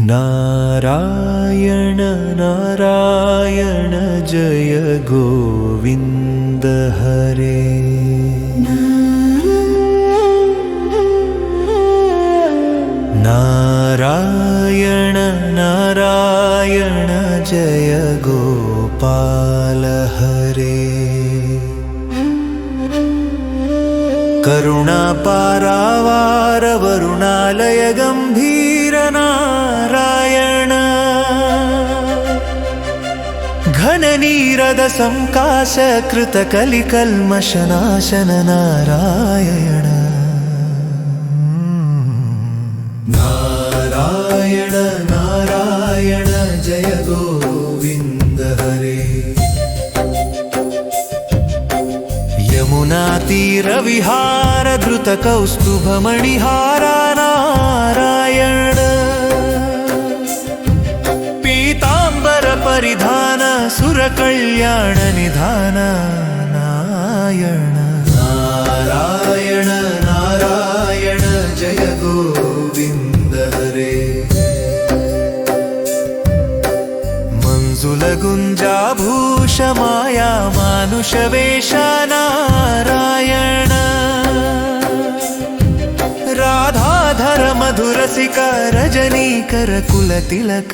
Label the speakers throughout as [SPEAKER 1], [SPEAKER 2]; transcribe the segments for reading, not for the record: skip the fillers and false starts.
[SPEAKER 1] नारायण नारायण जय गोविन्द हरे। नारायण नारायण जय गोपाल हरे। करुणा पारावार वरुणालय गंभीर नारायण। घन नीरद संकाश कृत कलिकल्मषनाशन नारायण। नारायण नारायण जय गोविन्द हरे। यमुना तीर विहार धृत कौस्तुभ मणिहारा नारायण। पीतांबर परिधान सुर कल्याण निधान नारायण। नारायण नारायण जय गोविन्द हरे। मंजुल गुंजाभूष माया मानुष वेश नारायण। राधाधर मधुरसिका रजनीकर कुलतिलक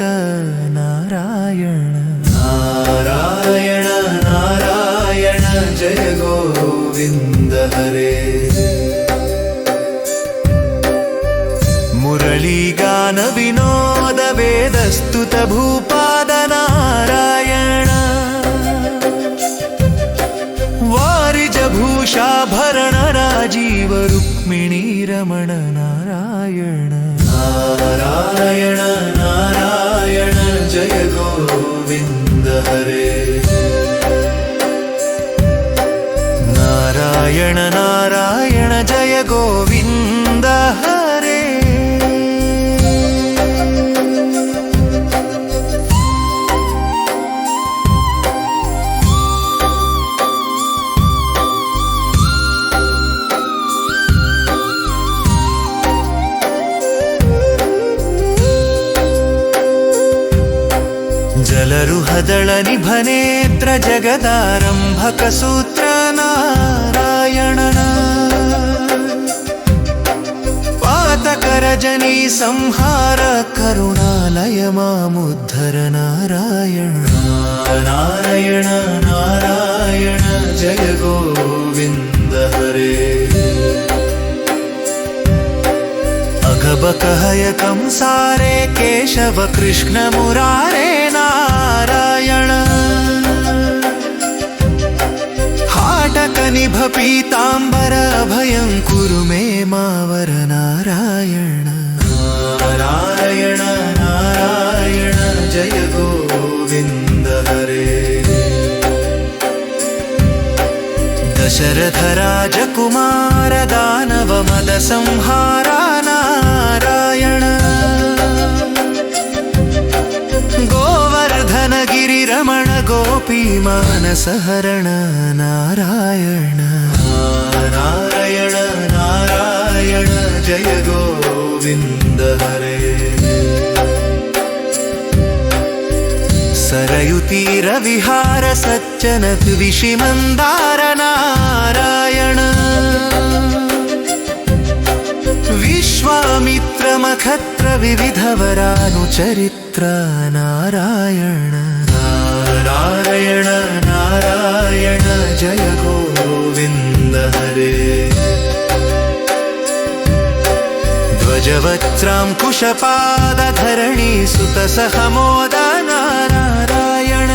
[SPEAKER 1] नारायण। नारायण नारायण जय गोविन्द हरे। मुरली गान विनोद वेद स्तुत भूपाद नारायण। वारिज भूषाभरण राजीव रुक्मिणी रमण नारायण। नारायण नारायण जय गोविन्द हरे। नारायण नारायण जय गोविन्द हरे। जलरुहदळ निभनेत्र जगदारंभक सूत्र नारायण। पातक रजनी संहार करुणालय मामुद्धर नारायण। नारायण नारायण जय गोविन्द हरे। अघबकहय कंसारे केशव कृष्ण मुरारे नारायण। हाटक निभ पीतांबर अभयं कुरु मे मावर नारायण। नारायण नारायण जय गोविन्द हरे। दशरथ राजकुमार दानव मद संहारा नारायण। गोवर्धन गिरि रमण गोपी मानस हरण नारायण। नारायण नारायण जय गोविन्द हरे। सरयुतीर विहार सज्जन विषि मंदार नारायण। विश्वामित्र मखत्र विविध वरानुचरित्र नारायण। नारायण नारायण जय गोविन्द हरे। ध्वजवज्रांकुशपाद धरणी सुत सहमोद नारायण।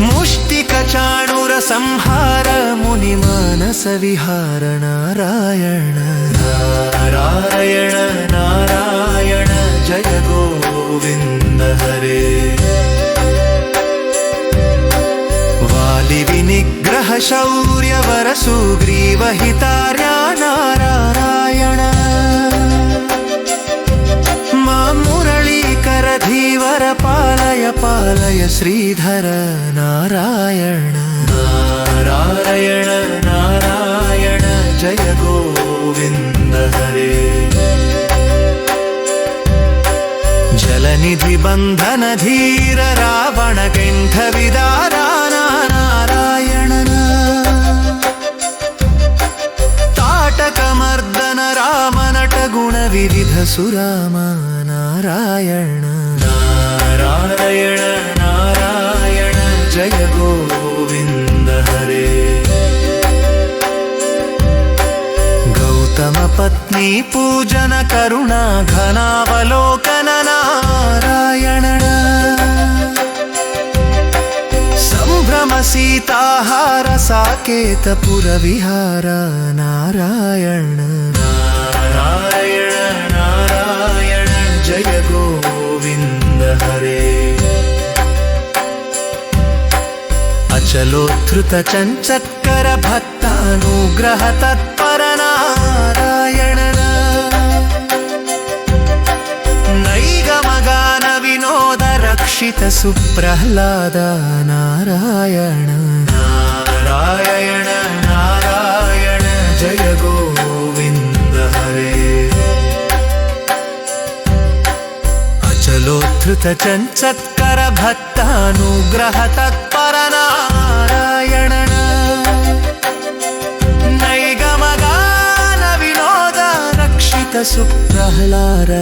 [SPEAKER 1] मुष्टिक चाणूर संहार मुनि मानस विहार नारायण। नारायण नारायण जय गोविन्द हरे। वालि विनिग्रह शौर्य वर सुग्रीव हितार्या नारायण। मां मुरलीकर धीवर पालय पालय श्रीधर नारायण। नारायण नारायण जय गोविन्द हरे। ನಿಧಿ ಬಂಧನ ಧೀರ ರಾವಣ ಕೆಂಠ ವಿದಾರ ನಾರಾಯಣನ ತಾಟಕ ಮರ್ದನ ರಾಮ ನಟ ಗುಣ ವಿವಿಧ ಸುರಾಮ ನಾರಾಯಣ ನಾರಾಯಣ ನಾರಾಯಣ ಜಯ ಗೋವಿಂದ ಹರೇ ಗೌತಮ ಪತ್ನಿ ಪೂಜನ ಕರುಣಾ ಘನಾವಲೋಕನ ನಾರಾಯಣನ ಸಂಭ್ರಮ ಸೀತಾಹಾರ ಸಾಕೇತ ಪುರ ವಿಹಾರ ನಾರಾಯಣ ನಾರಾಯಣ ನಾರಾಯಣ ಜಯ ಗೋವಿಂದ ಹರೇ ಅಚಲೋತ್ಥೃತ ಚಂಚತ್ಕರ ಭಕ್ತಾನುಗ್ರಹ ತತ್ಪರ ನಾರಾಯಣನ ನೈಗಮಗಾನ ವಿನೋದ ರಕ್ಷಿತ ಸುಪ್ರಹ್ಲಾದ ನಾರಾಯಣ ನಾರಾಯಣ ನಾರಾಯಣ ಜಯ ಗೋವಿಂದ ಹರೇ ಅಚಲೋತ್ಥೃತ ಚಂಚತ್ಕರ ಭಕ್ತಾನುಗ್ರಹ ತತ್ಪರ ನಾರಾಯಣನ ನೈಗಮಗಾನ ವಿನೋದ ರಕ್ಷಿತ ಸುಪ್ರಹ್ಲಾದ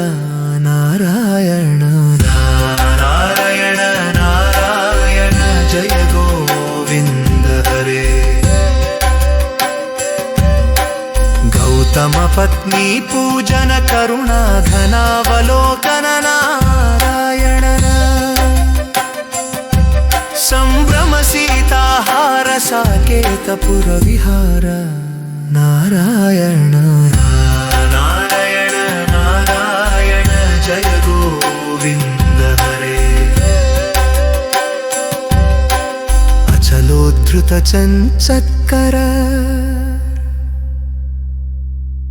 [SPEAKER 1] ನಾರಾಯಣ ನಾರಾಯಣ ನಾರಾಯಣ ಜಯ ಗೋವಿಂದ ಹರೇ ಗೌತಮ ಪತ್ನಿ ಪೂಜನ ಕರುಣಾ ಘನಾವಲೋಕನ ನಾರಾಯಣನ ಸಂಭ್ರಮ ಸೀತಾಹಾರ ಸಾಕೇತ ಪುರ ವಿಹಾರ ನಾರಾಯಣ ನಾರಾಯಣ ನಾರಾಯಣ ಜಯ ಗೋವಿಂದ ಹರೇ ಅಚಲೋದ್ಧೃತ ಚಂಚತ್ಕರ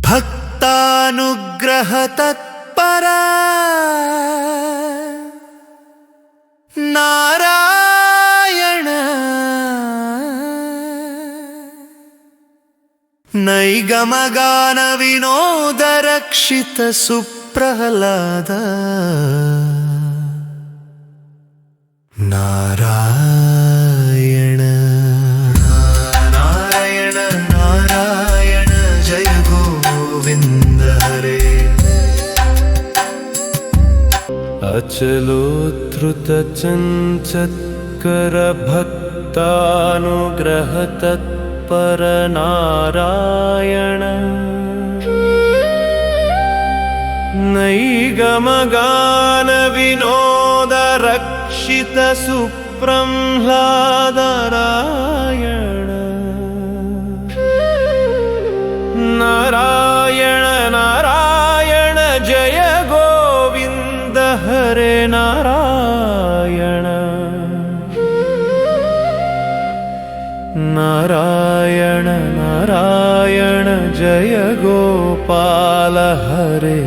[SPEAKER 1] ಭಕ್ತಾನುಗ್ರಹ ತತ್ಪರ ನಾರಾಯಣ ನೈಗಮಗಾನ ವಿನೋದ ರಕ್ಷಿತ ಸುಪ್ರಹ್ಲಾದ ನಾರಾಯಣ ನಾರಾಯಣ ನಾರಾಯಣ ಜಯ ಗೋವಿಂದ ಹರೇ
[SPEAKER 2] ಅಚಲೋದ್ಧೃತ ಚಂಚತ್ಕರ ಭಕ್ತಾನುಗ್ರಹ ತತ್ಪರ ನಾರಾಯಣ ನೈಗಮಗಾನ ವಿನೋದ ರಕ್ಷಿತ ಸುಪ್ರಹ್ಲಾದ ನಾರಾಯಣ ನಾರಾಯಣ ನಾರಾಯಣ ಜಯ ಗೋವಿಂದ ಹರೇ ನಾರಾಯಣ ನಾರಾಯಣ ನಾರಾಯಣ ಜಯ ಗೋಪಾಲ ಹರೇ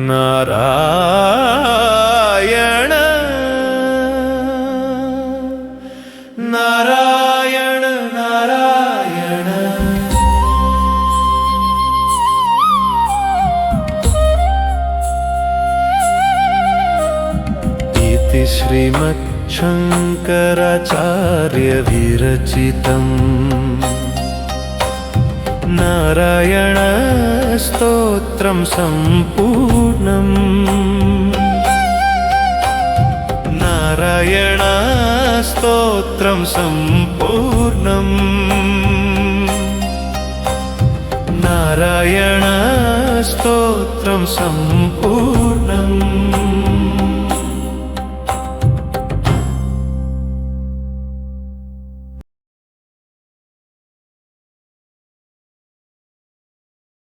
[SPEAKER 2] ನಾರಾಯಣ ನಾರಾಯಣ ನಾರಾಯಣ ಇತಿ ಶ್ರೀಮಚ್ಛಂಕರಾಚಾರ್ಯ ವಿರಚಿತಂ ನಾರಾಯಣ ಸ್ತೋತ್ರಂ ಸಂಪೂರ್ಣಂ ನಾರಾಯಣ ಸ್ತೋತ್ರಂ ಸಂಪೂರ್ಣಂ ನಾರಾಯಣ ಸ್ತೋತ್ರಂ ಸಂಪೂರ್ಣಂ